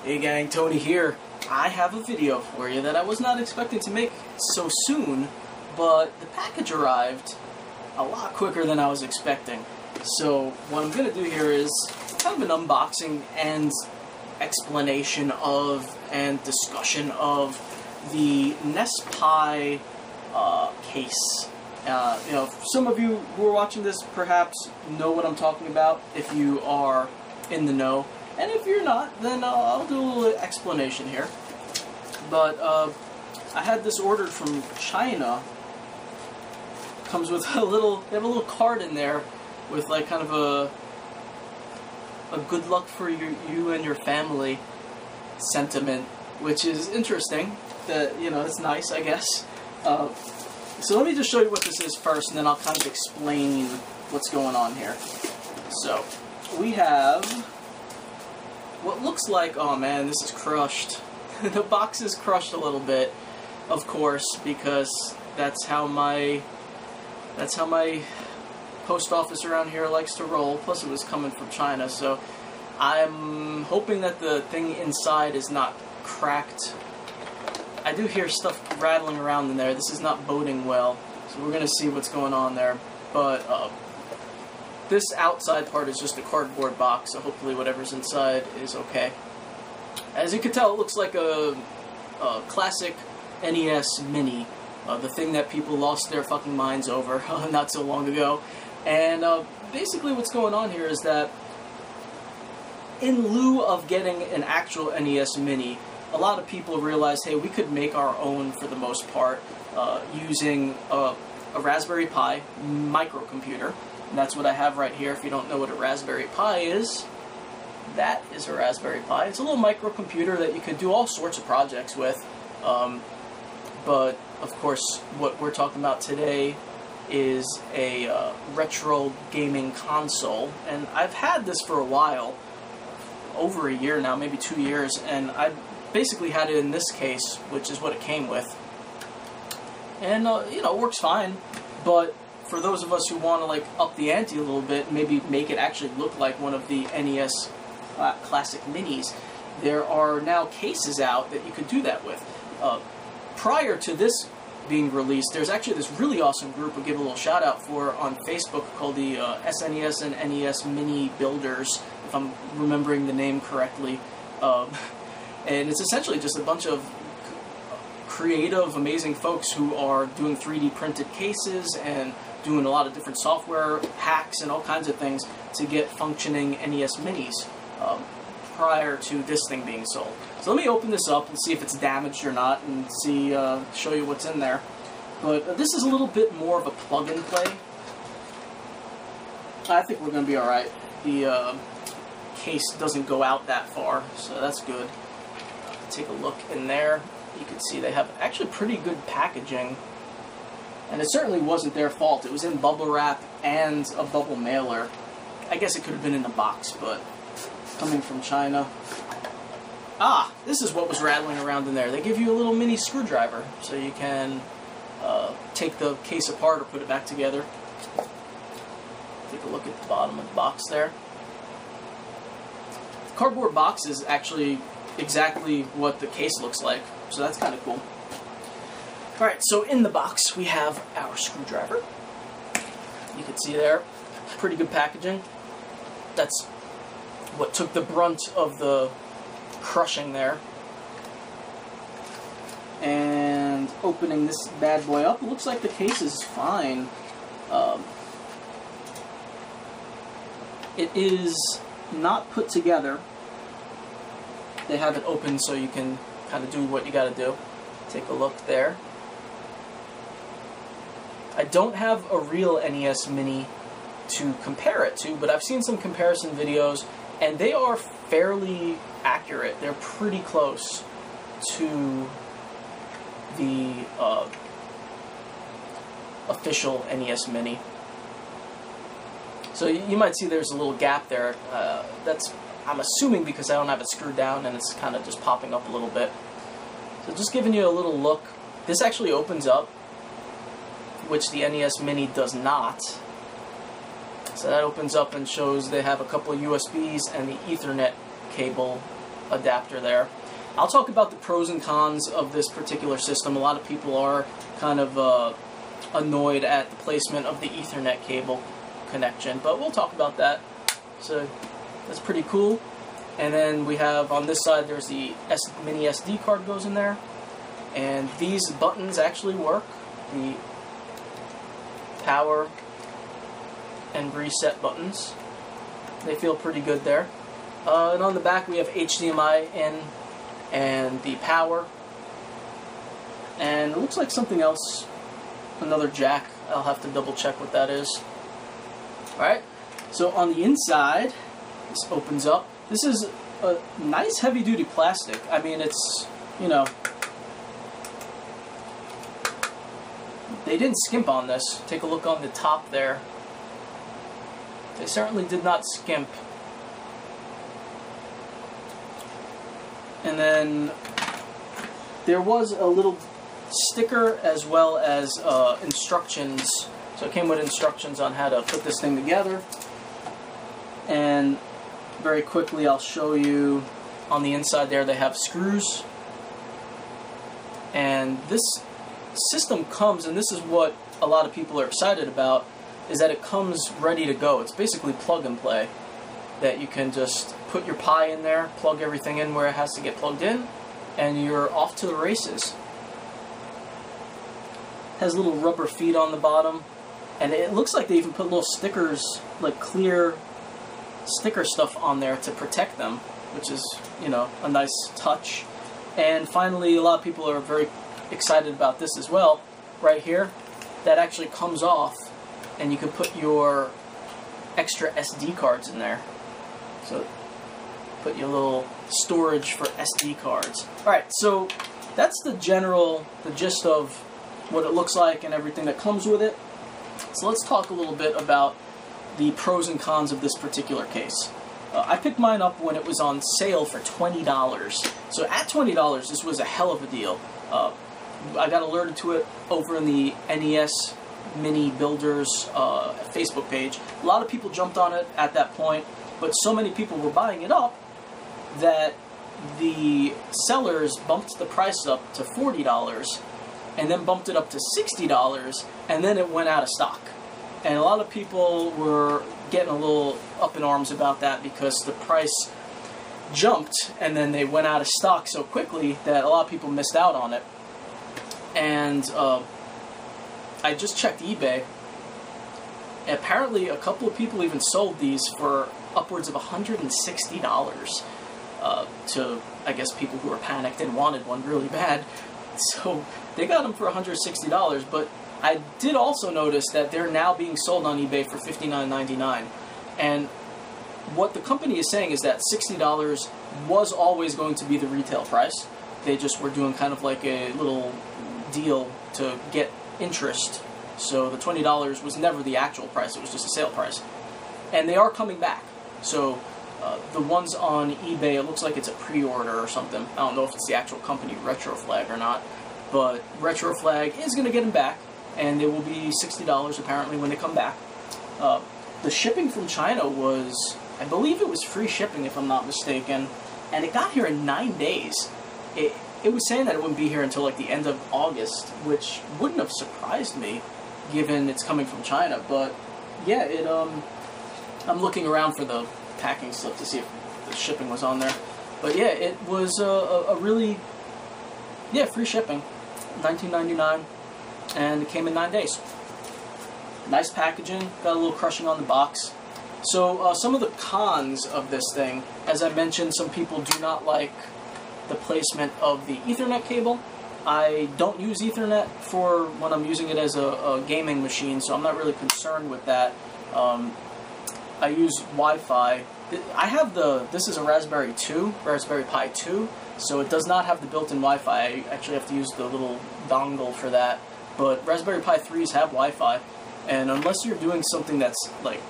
Hey gang, Tony here. I have a video for you that I was not expecting to make so soon, but the package arrived a lot quicker than I was expecting. So what I'm going to do here is kind of an unboxing and explanation of and discussion of the NESpi case. Some of you who are watching this perhaps know what I'm talking about if you are in the know. And if you're not, then I'll do a little explanation here. But I had this ordered from China. Comes with a little, they have a little card in there with like kind of a good luck for you and your family sentiment, which is interesting. That, you know, it's nice, I guess. So let me just show you what this is first, and then I'll kind of explain what's going on here. So we have what looks like, oh man, this is crushed. The box is crushed a little bit, of course, because that's how my post office around here likes to roll. Plus it was coming from China, so I'm hoping that the thing inside is not cracked. I do hear stuff rattling around in there. This is not boding well, so we're gonna see what's going on there. But this outside part is just a cardboard box, so hopefully whatever's inside is okay. As you can tell, it looks like a classic NES Mini, the thing that people lost their fucking minds over not so long ago. And basically what's going on here is that in lieu of getting an actual NES Mini, a lot of people realized, hey, we could make our own for the most part using a Raspberry Pi microcomputer. And that's what I have right here. If you don't know what a Raspberry Pi is, that is a Raspberry Pi. It's a little microcomputer that you could do all sorts of projects with. But, of course, what we're talking about today is a retro gaming console. And I've had this for a while, over a year now, maybe 2 years, and I basically had it in this case, which is what it came with. And, you know, it works fine, but for those of us who want to, like, up the ante a little bit, maybe make it actually look like one of the NES classic minis, there are now cases out that you could do that with. Prior to this being released, there's actually this really awesome group we'll give a little shout out for on Facebook called the SNES and NES Mini Builders, if I'm remembering the name correctly. And it's essentially just a bunch of creative, amazing folks who are doing 3D printed cases and doing a lot of different software hacks and all kinds of things to get functioning NES Minis prior to this thing being sold. So let me open this up and see if it's damaged or not, and see, show you what's in there. But this is a little bit more of a plug and play. I think we're going to be alright. The case doesn't go out that far, so that's good. Take a look in there. You can see they have actually pretty good packaging. And it certainly wasn't their fault. It was in bubble wrap and a bubble mailer. I guess it could have been in the box, but coming from China. Ah, this is what was rattling around in there. They give you a little mini screwdriver, so you can take the case apart or put it back together. Take a look at the bottom of the box there. The cardboard box is actually exactly what the case looks like, so that's kind of cool. Alright, so in the box we have our screwdriver. You can see there, pretty good packaging. That's what took the brunt of the crushing there. And opening this bad boy up, it looks like the case is fine. It is not put together. They have it open so you can kind of do what you gotta do. Take a look there. I don't have a real NES Mini to compare it to, but I've seen some comparison videos, and they are fairly accurate. They're pretty close to the official NES Mini. So you might see there's a little gap there. That's, I'm assuming, because I don't have it screwed down and it's kind of just popping up a little bit. So just giving you a little look. This actually opens up, which the NES Mini does not. So that opens up and shows they have a couple of USBs and the Ethernet cable adapter there. I'll talk about the pros and cons of this particular system. A lot of people are kind of annoyed at the placement of the Ethernet cable connection, but we'll talk about that. So that's pretty cool. And then we have on this side, there's the mini SD card goes in there, and these buttons actually work. The power and reset buttons, they feel pretty good there. And on the back we have HDMI in and the power, and it looks like something else, another jack. I'll have to double check what that is. Alright, so on the inside, this opens up. This is a nice heavy duty plastic. I mean, it's, you know, they didn't skimp on this. Take a look on the top there. They certainly did not skimp. And then there was a little sticker as well as instructions. So it came with instructions on how to put this thing together. And very quickly I'll show you on the inside there they have screws. And this system comes, and this is what a lot of people are excited about, is that it comes ready to go. It's basically plug and play, that you can just put your Pi in there, plug everything in where it has to get plugged in, and you're off to the races. Has little rubber feet on the bottom, and it looks like they even put little stickers, like clear sticker stuff on there to protect them, which is, you know, a nice touch. And finally, a lot of people are very excited about this as well. Right here, that actually comes off, and you can put your extra SD cards in there. So put your little storage for SD cards. Alright, so that's the gist of what it looks like and everything that comes with it. So let's talk a little bit about the pros and cons of this particular case. I picked mine up when it was on sale for $20. So at $20, this was a hell of a deal. I got alerted to it over in the NES Mini Builders Facebook page. A lot of people jumped on it at that point, but so many people were buying it up that the sellers bumped the price up to $40 and then bumped it up to $60, and then it went out of stock. And a lot of people were getting a little up in arms about that because the price jumped and then they went out of stock so quickly that a lot of people missed out on it. And I just checked eBay. Apparently a couple of people even sold these for upwards of $160 to, I guess, people who were panicked and wanted one really bad. So they got them for $160, but I did also notice that they're now being sold on eBay for $59.99. And what the company is saying is that $60 was always going to be the retail price. They just were doing kind of like a little deal to get interest. So the $20 was never the actual price, it was just a sale price. And they are coming back. So the ones on eBay, it looks like it's a pre-order or something. I don't know if it's the actual company, Retroflag, or not. But Retroflag is going to get them back, and they will be $60 apparently when they come back. The shipping from China was, I believe it was free shipping if I'm not mistaken, and it got here in 9 days. It was saying that it wouldn't be here until like the end of August, which wouldn't have surprised me given it's coming from China. But yeah, I'm looking around for the packing slip to see if the shipping was on there. But yeah, it was a really, yeah, free shipping, $19.99, and it came in 9 days. Nice packaging, got a little crushing on the box. So some of the cons of this thing, as I mentioned, some people do not like the placement of the Ethernet cable. I don't use Ethernet for when I'm using it as a gaming machine, so I'm not really concerned with that. I use Wi-Fi. I have this is a Raspberry Pi 2, so it does not have the built-in Wi-Fi. I actually have to use the little dongle for that. But Raspberry Pi 3s have Wi-Fi, and unless you're doing something that's like,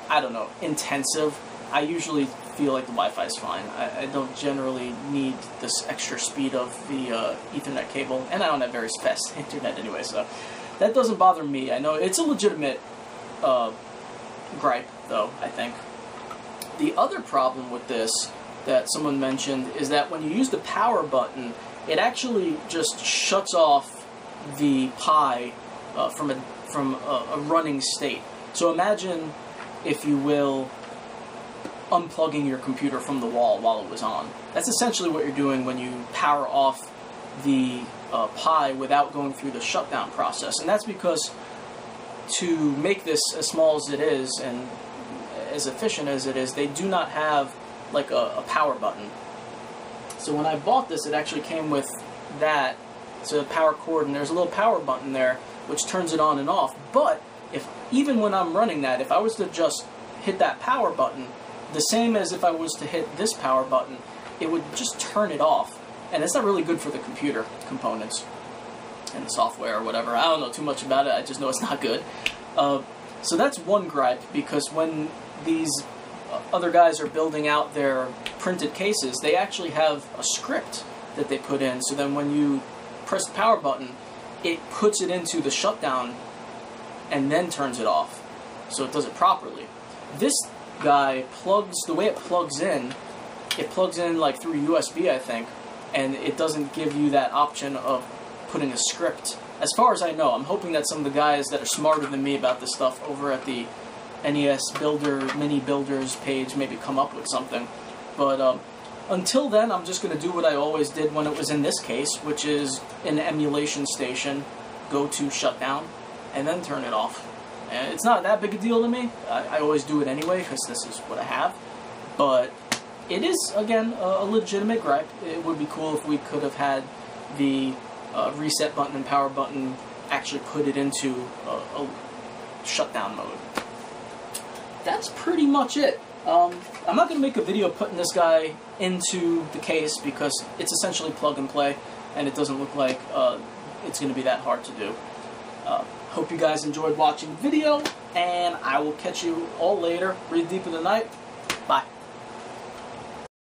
I don't know, intensive, I usually feel like the Wi-Fi is fine. I don't generally need this extra speed of the Ethernet cable, and I don't have very fast internet anyway, so that doesn't bother me. I know it's a legitimate gripe, though, I think. The other problem with this that someone mentioned is that when you use the power button, it actually just shuts off the Pi from a running state. So imagine, if you will, unplugging your computer from the wall while it was on. That's essentially what you're doing when you power off the Pi without going through the shutdown process. And that's because to make this as small as it is and as efficient as it is, they do not have like a power button. So when I bought this, it actually came with that. It's a power cord, and there's a little power button there which turns it on and off. But even when I'm running that, if I was to just hit that power button, the same as if I was to hit this power button, it would just turn it off. And it's not really good for the computer components and the software or whatever. I don't know too much about it, I just know it's not good. So that's one gripe, because when these other guys are building out their printed cases, they actually have a script that they put in, so then when you press the power button, it puts it into the shutdown and then turns it off, so it does it properly. This guy the way it plugs in like through USB, I think, and it doesn't give you that option of putting a script. As far as I know, I'm hoping that some of the guys that are smarter than me about this stuff over at the NES Mini Builders page maybe come up with something. But until then, I'm just going to do what I always did when it was in this case, which is in the emulation station, go to shutdown, and then turn it off. And it's not that big a deal to me. I always do it anyway, because this is what I have. But it is, again, a legitimate gripe. It would be cool if we could have had the reset button and power button actually put it into a shutdown mode. That's pretty much it. I'm not going to make a video putting this guy into the case, because it's essentially plug and play, and it doesn't look like it's going to be that hard to do. Hope you guys enjoyed watching the video, and I will catch you all later. Breathe deep in the night. Bye.